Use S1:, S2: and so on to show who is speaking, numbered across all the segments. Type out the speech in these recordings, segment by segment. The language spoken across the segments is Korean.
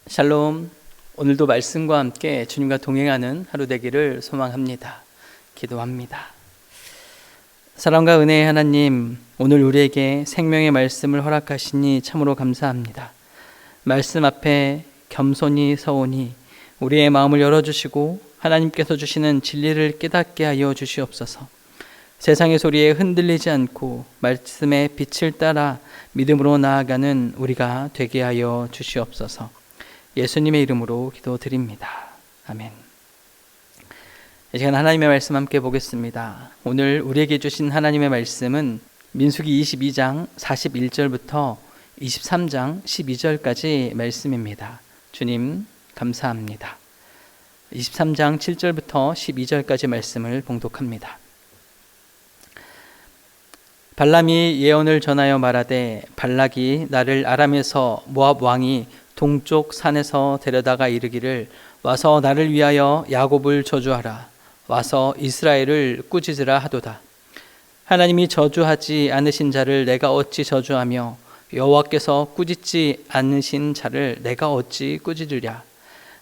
S1: 샬롬. 오늘도 말씀과 함께 주님과 동행하는 하루 되기를 소망합니다. 기도합니다. 사랑과 은혜의 하나님, 오늘 우리에게 생명의 말씀을 허락하시니 참으로 감사합니다. 말씀 앞에 겸손히 서오니 우리의 마음을 열어주시고 하나님께서 주시는 진리를 깨닫게 하여 주시옵소서. 세상의 소리에 흔들리지 않고 말씀의 빛을 따라 믿음으로 나아가는 우리가 되게 하여 주시옵소서. 예수님의 이름으로 기도드립니다. 아멘. 이 시간 하나님의 말씀 함께 보겠습니다. 오늘 우리에게 주신 하나님의 말씀은 민수기 22장 41절부터 23장 12절까지 말씀입니다. 주님 감사합니다. 23장 7절부터 12절까지 말씀을 봉독합니다. 발람이 예언을 전하여 말하되 발락이 나를 아람에서 모압 왕이 동쪽 산에서 데려다가 이르기를 와서 나를 위하여 야곱을 저주하라. 와서 이스라엘을 꾸짖으라 하도다. 하나님이 저주하지 않으신 자를 내가 어찌 저주하며 여호와께서 꾸짖지 않으신 자를 내가 어찌 꾸짖으랴.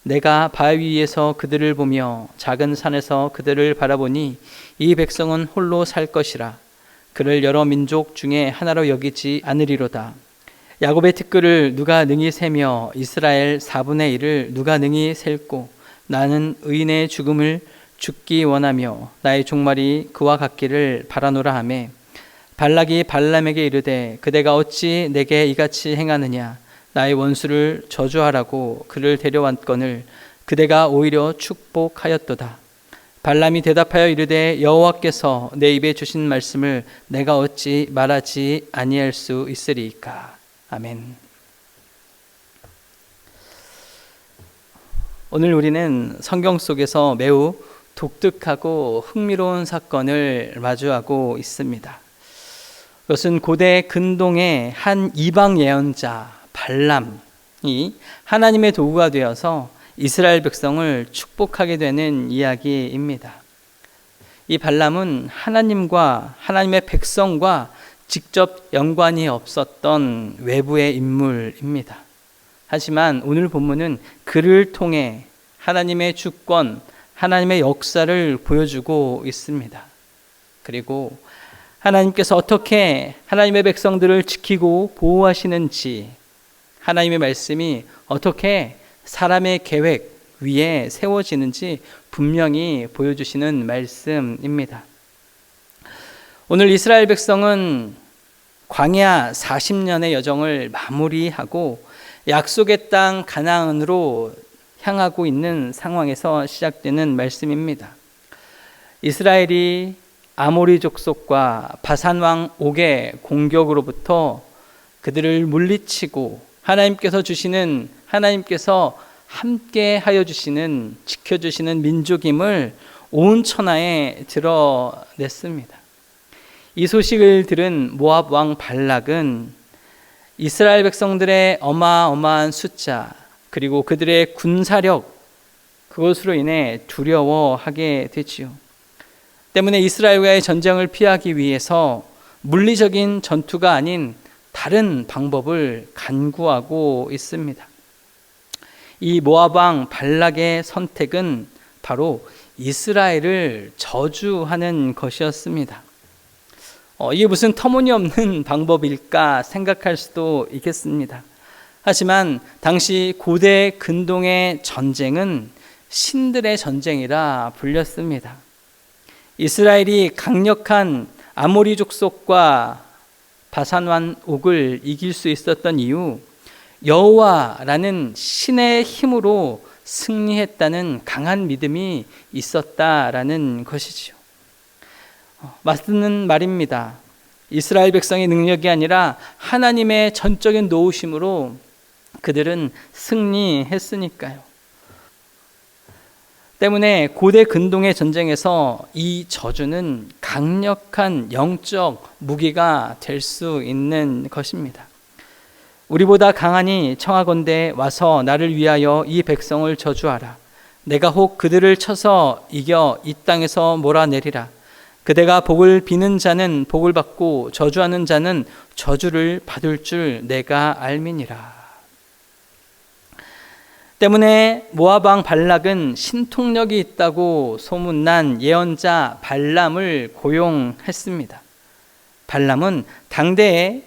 S1: 내가 바위 위에서 그들을 보며 작은 산에서 그들을 바라보니 이 백성은 홀로 살 것이라. 그를 여러 민족 중에 하나로 여기지 않으리로다. 야곱의 티끌을 누가 능히 세며 이스라엘 4분의 1을 누가 능히 셀고 나는 의인의 죽음을 죽기 원하며 나의 종말이 그와 같기를 바라노라 하매 발락이 발람에게 이르되 그대가 어찌 내게 이같이 행하느냐. 나의 원수를 저주하라고 그를 데려왔거늘 그대가 오히려 축복하였도다. 발람이 대답하여 이르되 여호와께서 내 입에 주신 말씀을 내가 어찌 말하지 아니할 수 있으리이까. 아멘. 오늘 우리는 성경 속에서 매우 독특하고 흥미로운 사건을 마주하고 있습니다. 그것은 고대 근동의 한 이방 예언자 발람이 하나님의 도구가 되어서 이스라엘 백성을 축복하게 되는 이야기입니다. 이 발람은 하나님과 하나님의 백성과 직접 연관이 없었던 외부의 인물입니다. 하지만 오늘 본문은 그를 통해 하나님의 주권, 하나님의 역사를 보여주고 있습니다. 그리고 하나님께서 어떻게 하나님의 백성들을 지키고 보호하시는지, 하나님의 말씀이 어떻게 사람의 계획 위에 세워지는지 분명히 보여주시는 말씀입니다. 오늘 이스라엘 백성은 광야 40년의 여정을 마무리하고 약속의 땅 가나안으로 향하고 있는 상황에서 시작되는 말씀입니다. 이스라엘이 아모리 족속과 바산 왕 옥의 공격으로부터 그들을 물리치고 하나님께서 함께 하여 주시는, 지켜주시는 민족임을 온 천하에 드러냈습니다. 이 소식을 들은 모압 왕 발락은 이스라엘 백성들의 어마어마한 숫자 그리고 그들의 군사력, 그것으로 인해 두려워하게 되지요. 때문에 이스라엘과의 전쟁을 피하기 위해서 물리적인 전투가 아닌 다른 방법을 간구하고 있습니다. 이 모압 왕 발락의 선택은 바로 이스라엘을 저주하는 것이었습니다. 이게 무슨 터무니없는 방법일까 생각할 수도 있겠습니다. 하지만 당시 고대 근동의 전쟁은 신들의 전쟁이라 불렸습니다. 이스라엘이 강력한 아모리 족속과 바산 왕 옥을 이길 수 있었던 이유, 여호와라는 신의 힘으로 승리했다는 강한 믿음이 있었다라는 것이지요. 맞는 말입니다. 이스라엘 백성의 능력이 아니라 하나님의 전적인 도우심으로 그들은 승리했으니까요. 때문에 고대 근동의 전쟁에서 이 저주는 강력한 영적 무기가 될 수 있는 것입니다. 우리보다 강하니 청하건대 와서 나를 위하여 이 백성을 저주하라. 내가 혹 그들을 쳐서 이겨 이 땅에서 몰아내리라. 그대가 복을 비는 자는 복을 받고 저주하는 자는 저주를 받을 줄 내가 알미니라. 때문에 모압 왕 발락은 신통력이 있다고 소문난 예언자 발람을 고용했습니다. 발람은 당대에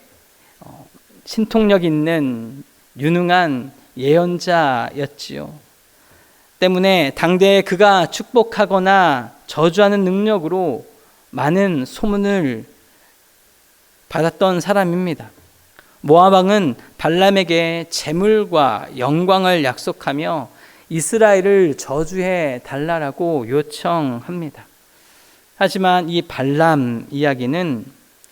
S1: 신통력 있는 유능한 예언자였지요. 때문에 당대에 그가 축복하거나 저주하는 능력으로 많은 소문을 받았던 사람입니다. 모압 왕은 발람에게 재물과 영광을 약속하며 이스라엘을 저주해 달라고 요청합니다. 하지만 이 발람 이야기는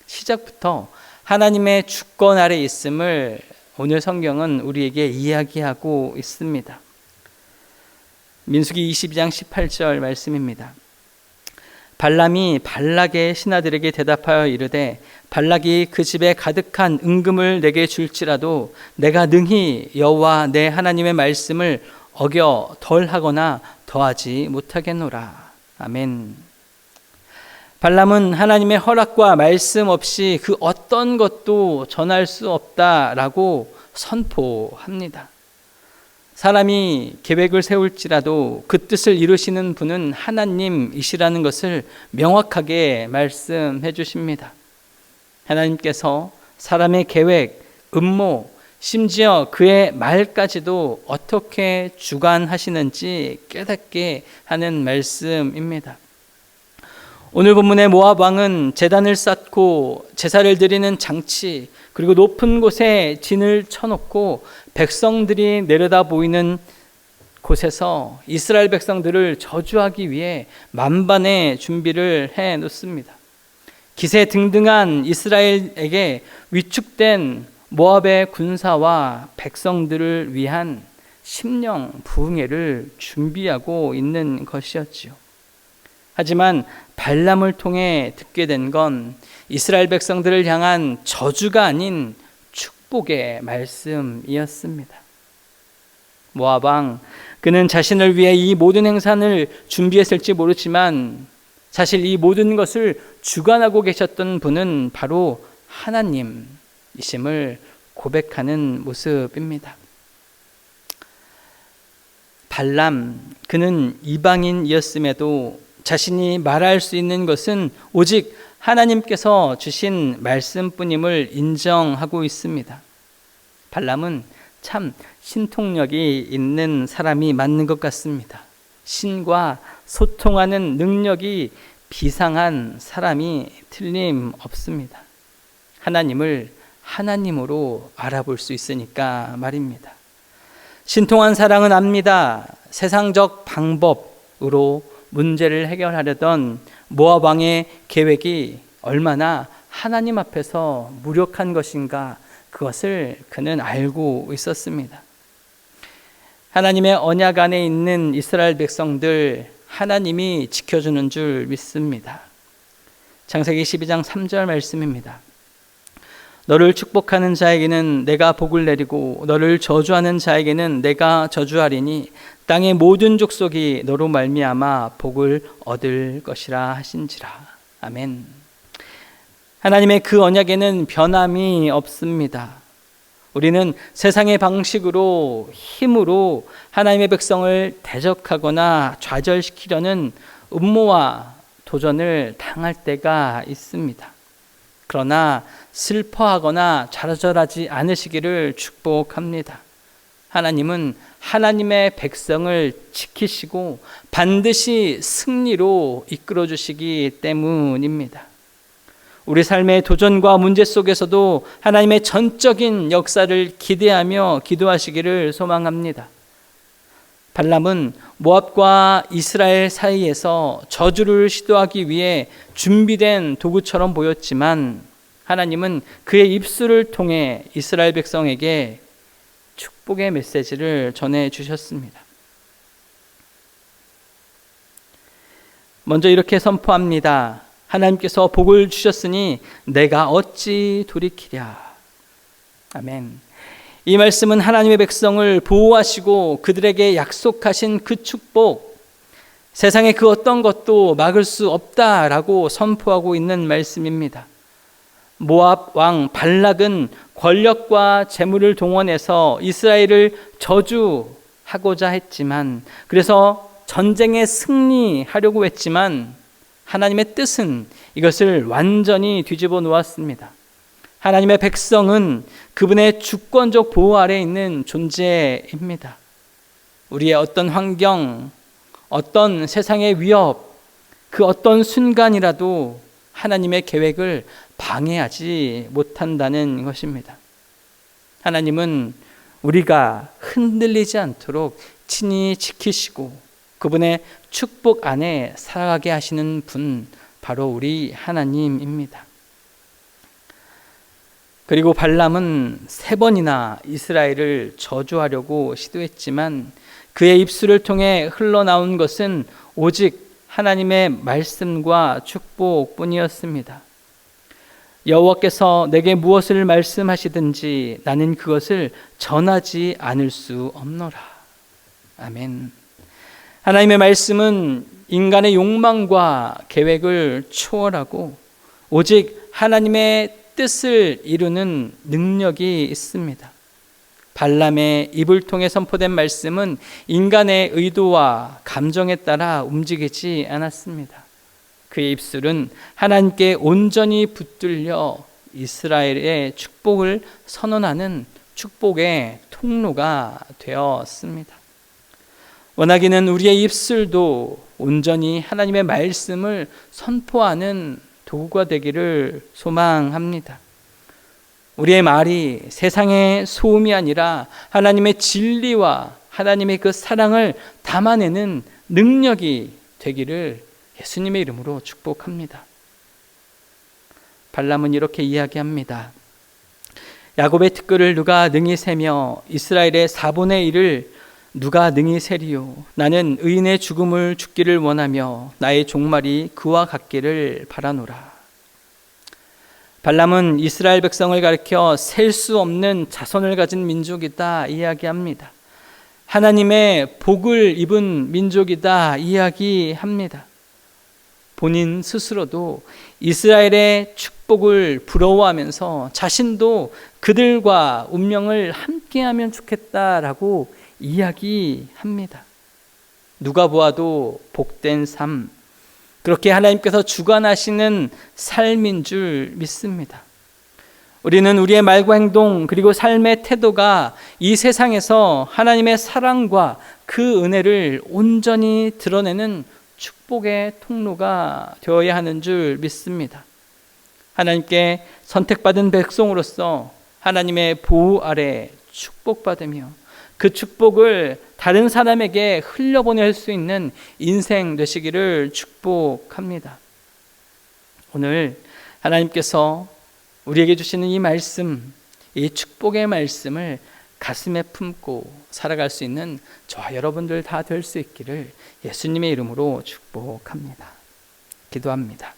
S1: 시작부터 하나님의 주권 아래 있음을 오늘 성경은 우리에게 이야기하고 있습니다. 민수기 22장 18절 말씀입니다. 발람이 발락의 신하들에게 대답하여 이르되 발락이 그 집에 가득한 은금을 내게 줄지라도 내가 능히 여호와 내 하나님의 말씀을 어겨 덜하거나 더하지 못하겠노라. 아멘. 발람은 하나님의 허락과 말씀 없이 그 어떤 것도 전할 수 없다라고 선포합니다. 사람이 계획을 세울지라도 그 뜻을 이루시는 분은 하나님이시라는 것을 명확하게 말씀해 주십니다. 하나님께서 사람의 계획, 음모, 심지어 그의 말까지도 어떻게 주관하시는지 깨닫게 하는 말씀입니다. 오늘 본문의 모압 왕은 제단을 쌓고 제사를 드리는 장치, 그리고 높은 곳에 진을 쳐놓고 백성들이 내려다 보이는 곳에서 이스라엘 백성들을 저주하기 위해 만반의 준비를 해 놓습니다. 기세등등한 이스라엘에게 위축된 모압의 군사와 백성들을 위한 심령 부흥회를 준비하고 있는 것이었지요. 하지만 발람을 통해 듣게 된 건 이스라엘 백성들을 향한 저주가 아닌 축복의 말씀이었습니다. 모압 왕, 그는 자신을 위해 이 모든 행사를 준비했을지 모르지만 사실 이 모든 것을 주관하고 계셨던 분은 바로 하나님이심을 고백하는 모습입니다. 발람, 그는 이방인이었음에도 자신이 말할 수 있는 것은 오직 하나님께서 주신 말씀뿐임을 인정하고 있습니다. 발람은 참 신통력이 있는 사람이 맞는 것 같습니다. 신과 소통하는 능력이 비상한 사람이 틀림없습니다. 하나님을 하나님으로 알아볼 수 있으니까 말입니다. 신통한 사랑은 압니다. 세상적 방법으로 문제를 해결하려던 모압 왕의 계획이 얼마나 하나님 앞에서 무력한 것인가, 그것을 그는 알고 있었습니다. 하나님의 언약 안에 있는 이스라엘 백성들, 하나님이 지켜주는 줄 믿습니다. 창세기 12장 3절 말씀입니다. 너를 축복하는 자에게는 내가 복을 내리고 너를 저주하는 자에게는 내가 저주하리니 땅의 모든 족속이 너로 말미암아 복을 얻을 것이라 하신지라. 아멘. 하나님의 그 언약에는 변함이 없습니다. 우리는 세상의 방식으로, 힘으로 하나님의 백성을 대적하거나 좌절시키려는 음모와 도전을 당할 때가 있습니다. 그러나 슬퍼하거나 좌절하지 않으시기를 축복합니다. 하나님은 하나님의 백성을 지키시고 반드시 승리로 이끌어 주시기 때문입니다. 우리 삶의 도전과 문제 속에서도 하나님의 전적인 역사를 기대하며 기도하시기를 소망합니다. 발람은 모압과 이스라엘 사이에서 저주를 시도하기 위해 준비된 도구처럼 보였지만 하나님은 그의 입술을 통해 이스라엘 백성에게 축복의 메시지를 전해 주셨습니다. 먼저 이렇게 선포합니다. 하나님께서 복을 주셨으니 내가 어찌 돌이키랴. 아멘. 이 말씀은 하나님의 백성을 보호하시고 그들에게 약속하신 그 축복, 세상의 그 어떤 것도 막을 수 없다라고 선포하고 있는 말씀입니다. 모압 왕 발락은 권력과 재물을 동원해서 이스라엘을 저주하려 하고자 했지만, 그래서 전쟁에 승리하려고 했지만 하나님의 뜻은 이것을 완전히 뒤집어 놓았습니다. 하나님의 백성은 그분의 주권적 보호 아래에 있는 존재입니다. 우리의 어떤 환경, 어떤 세상의 위협, 그 어떤 순간이라도 하나님의 계획을 방해하지 못한다는 것입니다. 하나님은 우리가 흔들리지 않도록 친히 지키시고 그분의 축복 안에 살아가게 하시는 분, 바로 우리 하나님입니다. 그리고 발람은 3번이나 이스라엘을 저주하려고 시도했지만 그의 입술을 통해 흘러나온 것은 오직 하나님의 말씀과 축복뿐이었습니다. 여호와께서 내게 무엇을 말씀하시든지 나는 그것을 전하지 않을 수 없노라. 아멘. 하나님의 말씀은 인간의 욕망과 계획을 초월하고 오직 하나님의 뜻을 이루는 능력이 있습니다. 발람의 입을 통해 선포된 말씀은 인간의 의도와 감정에 따라 움직이지 않았습니다. 그의 입술은 하나님께 온전히 붙들려 이스라엘의 축복을 선언하는 축복의 통로가 되었습니다. 원하기는 우리의 입술도 온전히 하나님의 말씀을 선포하는 도구가 되기를 소망합니다. 우리의 말이 세상의 소음이 아니라 하나님의 진리와 하나님의 그 사랑을 담아내는 능력이 되기를 예수님의 이름으로 축복합니다. 발람은 이렇게 이야기합니다. 야곱의 티끌을 누가 능히 세며 이스라엘의 4분의 1을 누가 능히 세리요. 나는 의인의 죽음을 죽기를 원하며 나의 종말이 그와 같기를 바라노라. 발람은 이스라엘 백성을 가리켜 셀 수 없는 자손을 가진 민족이다 이야기합니다. 하나님의 복을 입은 민족이다 이야기합니다. 본인 스스로도 이스라엘의 축복을 부러워하면서 자신도 그들과 운명을 함께하면 좋겠다라고 이야기합니다. 누가 보아도 복된 삶, 그렇게 하나님께서 주관하시는 삶인 줄 믿습니다. 우리는 우리의 말과 행동 그리고 삶의 태도가 이 세상에서 하나님의 사랑과 그 은혜를 온전히 드러내는 축복의 통로가 되어야 하는 줄 믿습니다. 하나님께 선택받은 백성으로서 하나님의 보호 아래 축복받으며 그 축복을 다른 사람에게 흘려보낼 수 있는 인생 되시기를 축복합니다. 오늘 하나님께서 우리에게 주시는 이 말씀, 이 축복의 말씀을 가슴에 품고 살아갈 수 있는 저와 여러분들 다 될 수 있기를 예수님의 이름으로 축복합니다. 기도합니다.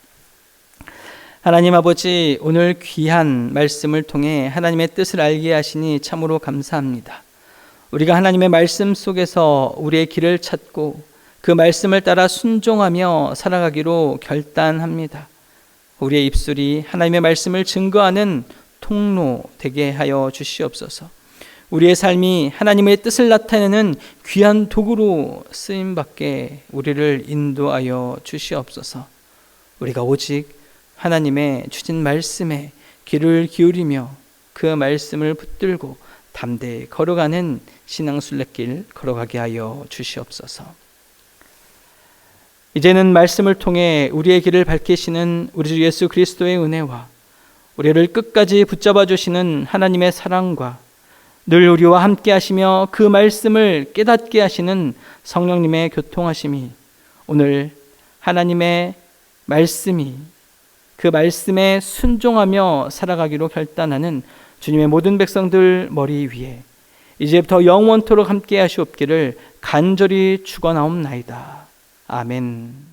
S1: 하나님 아버지, 오늘 귀한 말씀을 통해 하나님의 뜻을 알게 하시니 참으로 감사합니다. 우리가 하나님의 말씀 속에서 우리의 길을 찾고 그 말씀을 따라 순종하며 살아가기로 결단합니다. 우리의 입술이 하나님의 말씀을 증거하는 통로 되게 하여 주시옵소서. 우리의 삶이 하나님의 뜻을 나타내는 귀한 도구로 쓰임받게 우리를 인도하여 주시옵소서. 우리가 오직 하나님의 주신 말씀에 귀를 기울이며 그 말씀을 붙들고 담대히 걸어가는 신앙순례길 걸어가게 하여 주시옵소서. 이제는 말씀을 통해 우리의 길을 밝히시는 우리 주 예수 그리스도의 은혜와 우리를 끝까지 붙잡아 주시는 하나님의 사랑과 늘 우리와 함께 하시며 그 말씀을 깨닫게 하시는 성령님의 교통하심이 오늘 하나님의 말씀이 그 말씀에 순종하며 살아가기로 결단하는 주님의 모든 백성들 머리 위에 이제부터 영원토록 함께 하시옵기를 간절히 축원하옵나이다. 아멘.